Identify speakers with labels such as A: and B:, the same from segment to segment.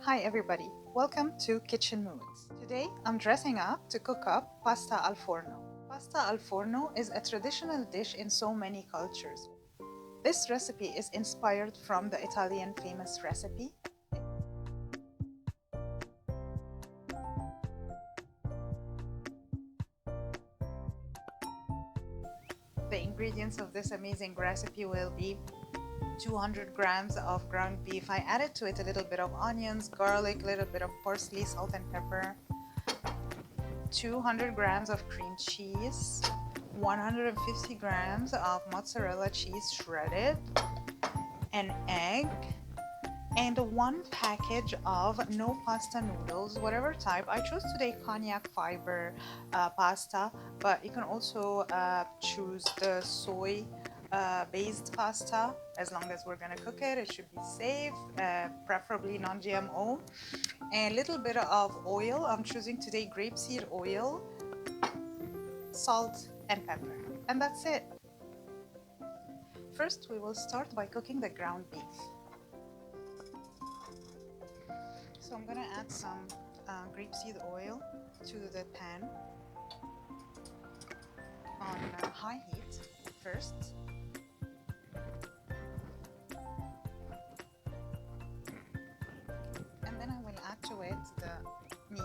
A: Hi everybody, welcome to Kitchen Moods. Today I'm dressing up to cook up pasta al forno. Pasta al forno is a traditional dish in so many cultures. This recipe is inspired from the Italian famous recipe. The ingredients of this amazing recipe will be 200 grams of ground beef. I added to it a little bit of onions, garlic, a little bit of parsley, salt and pepper, 200 grams of cream cheese, 150 grams of mozzarella cheese shredded, an egg, and one package of no pasta noodles, whatever type. I chose today cognac fiber pasta, but you can also choose the soy based pasta. As long as we're gonna cook it, it should be safe, preferably non-GMO. And a little bit of oil. I'm choosing today grapeseed oil, salt and pepper, and that's it. First we will start by cooking the ground beef. So I'm gonna add some grapeseed oil to the pan on high heat first. And then I will add to it the meat.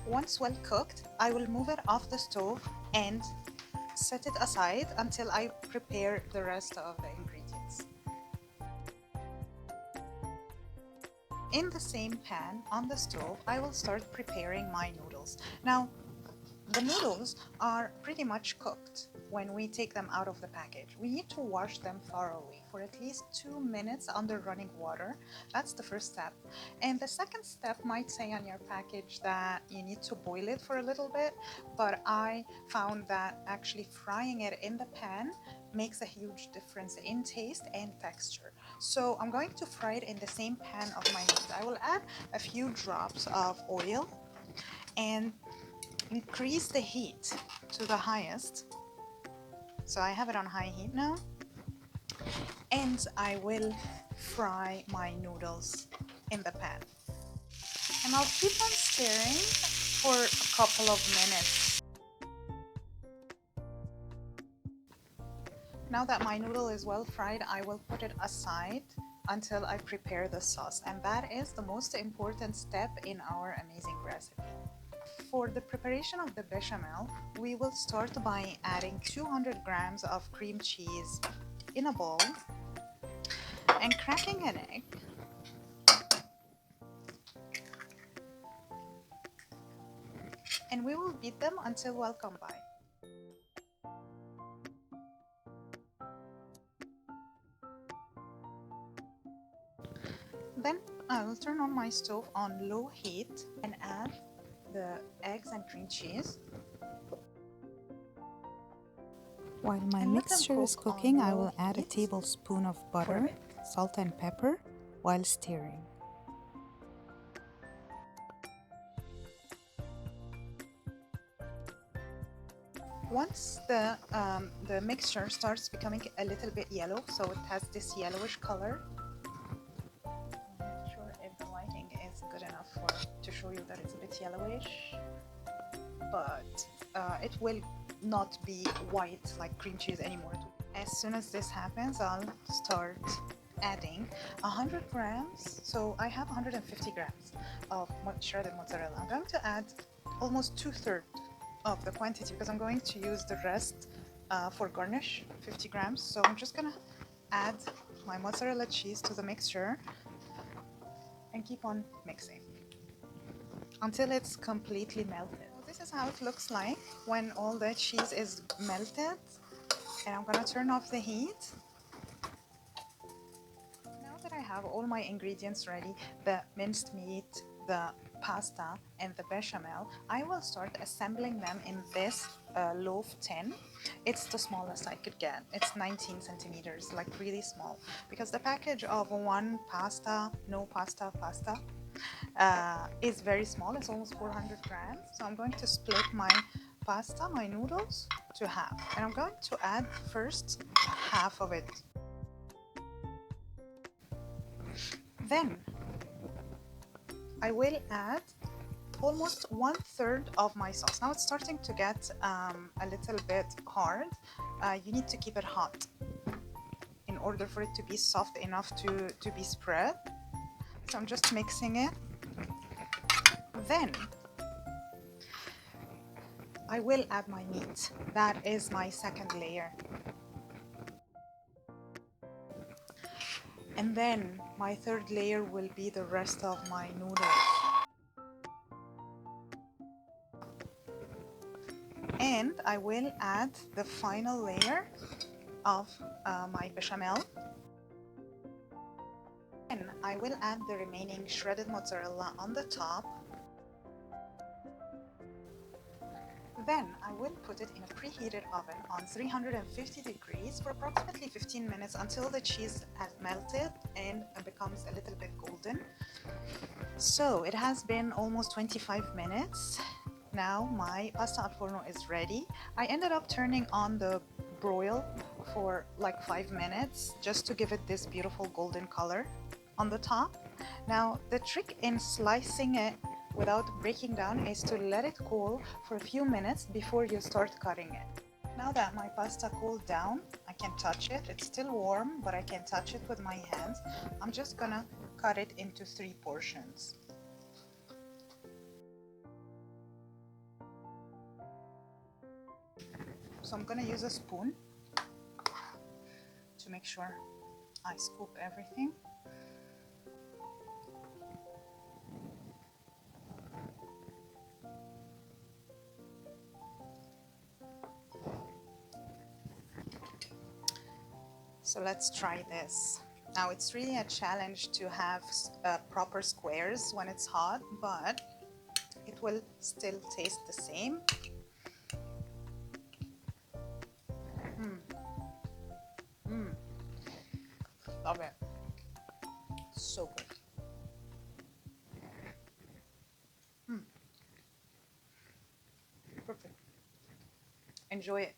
A: Once well cooked, I will move it off the stove and set it aside until I prepare the rest of the ingredients. In the same pan on the stove, I will start preparing my noodles. Now, the noodles are pretty much cooked when we take them out of the package. We need to wash them thoroughly for at least 2 minutes under running water. That's the first step. And the second step might say on your package that you need to boil it for a little bit, but I found that actually frying it in the pan makes a huge difference in taste and texture. So I'm going to fry it in the same pan of my meat. I will add a few drops of oil and increase the heat to the highest. So I have it on high heat now, and I will fry my noodles in the pan. And I'll keep on stirring for a couple of minutes. Now that my noodle is well fried, I will put it aside until I prepare the sauce. And that is the most important step in our amazing recipe. For the preparation of the bechamel, we will start by adding 200 grams of cream cheese in a bowl and cracking an egg. And we will beat them until well combined. Then I will turn on my stove on low heat and add the eggs and cream cheese.
B: While my mixture is cooking, I will add a tablespoon of butter, salt and pepper while stirring.
A: Once the mixture starts becoming a little bit yellow, so it has this yellowish color. I'm not sure if the lighting is good enough to show you that it's a bit yellowish, but it will not be white like cream cheese anymore. As soon as this happens, I'll start adding 100 grams. So I have 150 grams of shredded mozzarella. I'm going to add almost 2/3 of the quantity because I'm going to use the rest for garnish, 50 grams. So I'm just gonna add my mozzarella cheese to the mixture and keep on mixing until it's completely melted. This is how it looks like when all the cheese is melted. And I'm gonna turn off the heat. Now that I have all my ingredients ready, the minced meat, the pasta and the bechamel, I will start assembling them in this loaf tin. It's the smallest I could get. It's 19 centimeters, like really small, because the package of one pasta, no pasta is very small. It's almost 400 grams. So I'm going to split my pasta, my noodles, to half. And I'm going to add first half of it. Then I will add almost 1/3 of my sauce. Now it's starting to get a little bit hard. You need to keep it hot in order for it to be soft enough to be spread. So I'm just mixing it. Then I will add my meat. That is my second layer. And then my third layer will be the rest of my noodles. And I will add the final layer of my bechamel. And I will add the remaining shredded mozzarella on the top. Then I will put it in a preheated oven on 350 degrees for approximately 15 minutes until the cheese has melted and becomes a little bit golden. So it has been almost 25 minutes. Now my pasta al forno is ready. I ended up turning on the broil for like 5 minutes just to give it this beautiful golden color on the top. Now the trick in slicing it without breaking down is to let it cool for a few minutes before you start cutting it. Now that my pasta cooled down, I can touch it. It's still warm, but I can touch it with my hands. I'm just gonna cut it into 3 portions. So I'm gonna use a spoon to make sure I scoop everything. So let's try this. Now it's really a challenge to have proper squares when it's hot, but it will still taste the same. Love it. So good. Perfect. Enjoy it.